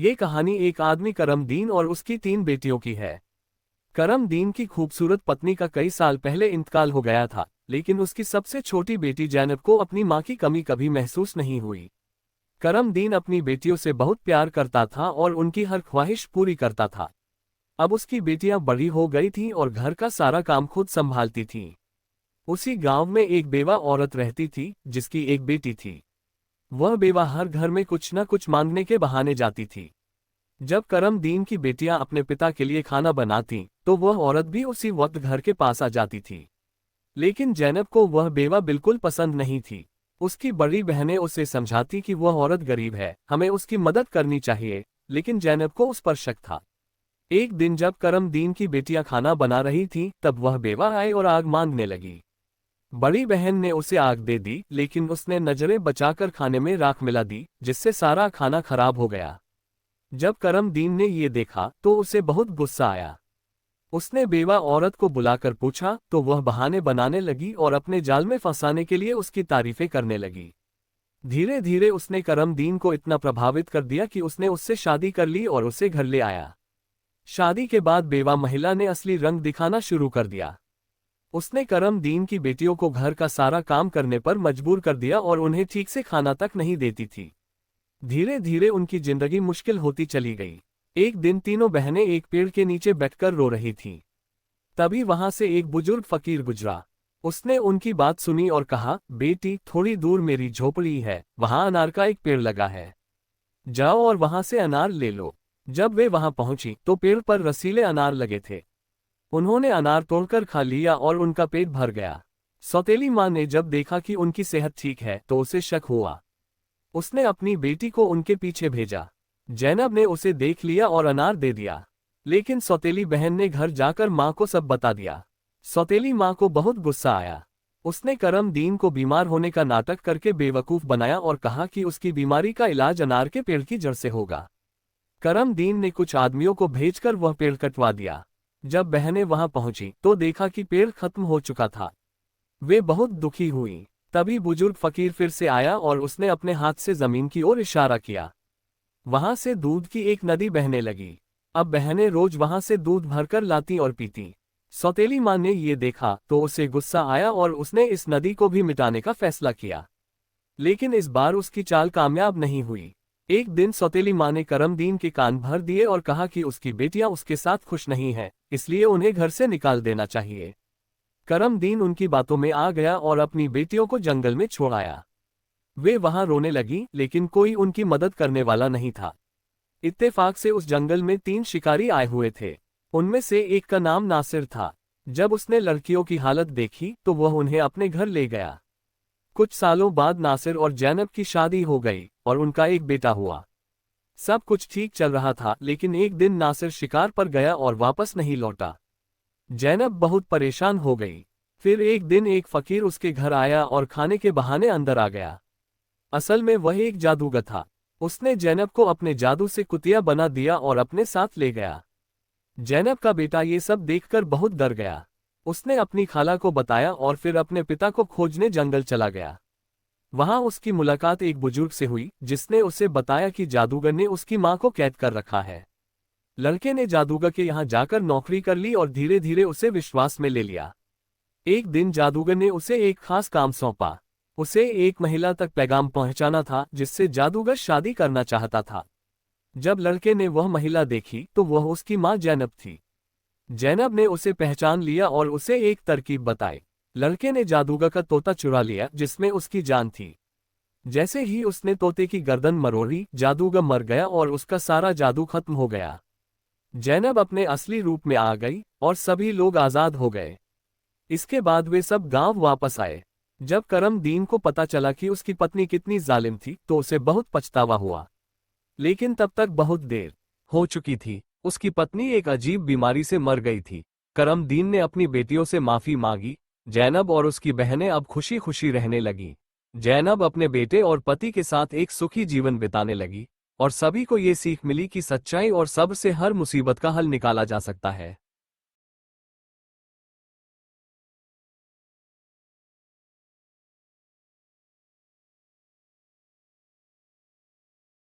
ये कहानी एक आदमी करमदीन और उसकी 3 बेटियों की है। करमदीन की खूबसूरत पत्नी का कई साल पहले इंतकाल हो गया था, लेकिन उसकी सबसे छोटी बेटी जैनब को अपनी माँ की कमी कभी महसूस नहीं हुई। करमदीन अपनी बेटियों से बहुत प्यार करता था और उनकी हर ख्वाहिश पूरी करता था। अब उसकी बेटियां बड़ी हो गई थीं और घर का सारा काम खुद संभालती थीं। उसी गांव में एक बेवा औरत रहती थी, जिसकी एक बेटी थी। वह बेवा हर घर में कुछ न कुछ मांगने के बहाने जाती थी। जब करमदीन की बेटियां अपने पिता के लिए खाना बनाती, तो वह औरत भी उसी वक्त घर के पास आ जाती थी। लेकिन जैनब को वह बेवा बिल्कुल पसंद नहीं थी। उसकी बड़ी बहनें उसे समझाती कि वह औरत गरीब है, हमें उसकी मदद करनी चाहिए, लेकिन जैनब को उस पर शक था। एक दिन जब करमदीन की बेटियां खाना बना रही थीं, तब वह बेवा आई और आग मांगने लगी। बड़ी बहन ने उसे आग दे दी, लेकिन उसने नजरें बचाकर खाने में राख मिला दी, जिससे सारा खाना खराब हो गया। जब करमदीन ने ये देखा तो उसे बहुत गुस्सा आया। उसने बेवा औरत को बुलाकर पूछा, तो वह बहाने बनाने लगी और अपने जाल में फंसाने के लिए उसकी तारीफें करने लगी। धीरे धीरे उसने करमदीन को इतना प्रभावित कर दिया कि उसने उससे शादी कर ली और उसे घर ले आया। शादी के बाद बेवा महिला ने असली रंग दिखाना शुरू कर दिया। उसने करमदीन की बेटियों को घर का सारा काम करने पर मजबूर कर दिया और उन्हें ठीक से खाना तक नहीं देती थी। धीरे धीरे उनकी जिंदगी मुश्किल होती चली गई। एक दिन तीनों बहनें एक पेड़ के नीचे बैठकर रो रही थीं। तभी वहां से एक बुजुर्ग फकीर गुजरा। उसने उनकी बात सुनी और कहा, बेटी, थोड़ी दूर मेरी झोपड़ी है, वहां अनार का एक पेड़ लगा है। जाओ और वहां से अनार ले लो। जब वे वहां पहुंची तो पेड़ पर रसीले अनार लगे थे। उन्होंने अनार तोड़कर खा लिया और उनका पेट भर गया। सौतेली माँ ने जब देखा कि उनकी सेहत ठीक है तो उसे शक हुआ। उसने अपनी बेटी को उनके पीछे भेजा। जैनब ने उसे देख लिया और अनार दे दिया, लेकिन सौतेली बहन ने घर जाकर माँ को सब बता दिया। सौतेली माँ को बहुत गुस्सा आया। उसने करमदीन को बीमार होने का नाटक करके बेवकूफ़ बनाया और कहा कि उसकी बीमारी का इलाज अनार के पेड़ की जड़ से होगा। करमदीन ने कुछ आदमियों को भेजकर वह पेड़ कटवा दिया। जब बहनें वहां पहुंची तो देखा कि पेड़ खत्म हो चुका था। वे बहुत दुखी हुईं। तभी बुजुर्ग फकीर फिर से आया और उसने अपने हाथ से जमीन की ओर इशारा किया। वहां से दूध की एक नदी बहने लगी। अब बहनें रोज वहां से दूध भरकर लाती और पीती। सौतेली माँ ने ये देखा तो उसे गुस्सा आया और उसने इस नदी को भी मिटाने का फैसला किया। लेकिन इस बार उसकी चाल कामयाब नहीं हुई। एक दिन सौतेली माँ ने करमदीन के कान भर दिए और कहा कि उसकी बेटियां उसके साथ खुश नहीं हैं, इसलिए उन्हें घर से निकाल देना चाहिए। करमदीन उनकी बातों में आ गया और अपनी बेटियों को जंगल में छोड़ आया। वे वहां रोने लगी, लेकिन कोई उनकी मदद करने वाला नहीं था। इत्तेफाक से उस जंगल में 3 शिकारी आए हुए थे। उनमें से एक का नाम नासिर था। जब उसने लड़कियों की हालत देखी तो वह उन्हें अपने घर ले गया। कुछ सालों बाद नासिर और जैनब की शादी हो गई और उनका एक बेटा हुआ। सब कुछ ठीक चल रहा था, लेकिन एक दिन नासिर शिकार पर गया और वापस नहीं लौटा। जैनब बहुत परेशान हो गई। फिर एक दिन एक फकीर उसके घर आया और खाने के बहाने अंदर आ गया। असल में वह एक जादूगर था। उसने जैनब को अपने जादू से कुतिया बना दिया और अपने साथ ले गया। जैनब का बेटा ये सब देखकर बहुत डर गया। उसने अपनी खाला को बताया और फिर अपने पिता को खोजने जंगल चला गया। वहां उसकी मुलाकात एक बुजुर्ग से हुई, जिसने उसे बताया कि जादूगर ने उसकी मां को कैद कर रखा है। लड़के ने जादूगर के यहां जाकर नौकरी कर ली और धीरे धीरे उसे विश्वास में ले लिया। एक दिन जादूगर ने उसे एक खास काम सौंपा। उसे एक महिला तक पैगाम पहुंचाना था, जिससे जादूगर शादी करना चाहता था। जब लड़के ने वह महिला देखी तो वह उसकी मां जैनब थी। जैनब ने उसे पहचान लिया और उसे एक तरकीब बताई। लड़के ने जादूगर का तोता चुरा लिया, जिसमें उसकी जान थी। जैसे ही उसने तोते की गर्दन मरोड़ी, जादूगर मर गया और उसका सारा जादू खत्म हो गया। जैनब अपने असली रूप में आ गई और सभी लोग आजाद हो गए। इसके बाद वे सब गांव वापस आए। जब करमदीन को पता चला कि उसकी पत्नी कितनी जालिम थी तो उसे बहुत पछतावा हुआ। लेकिन तब तक बहुत देर हो चुकी थी। उसकी पत्नी एक अजीब बीमारी से मर गई थी। करमदीन ने अपनी बेटियों से माफी मांगी। जैनब और उसकी बहनें अब खुशी खुशी रहने लगी। जैनब अपने बेटे और पति के साथ एक सुखी जीवन बिताने लगी और सभी को ये सीख मिली कि सच्चाई और सब्र से हर मुसीबत का हल निकाला जा सकता है।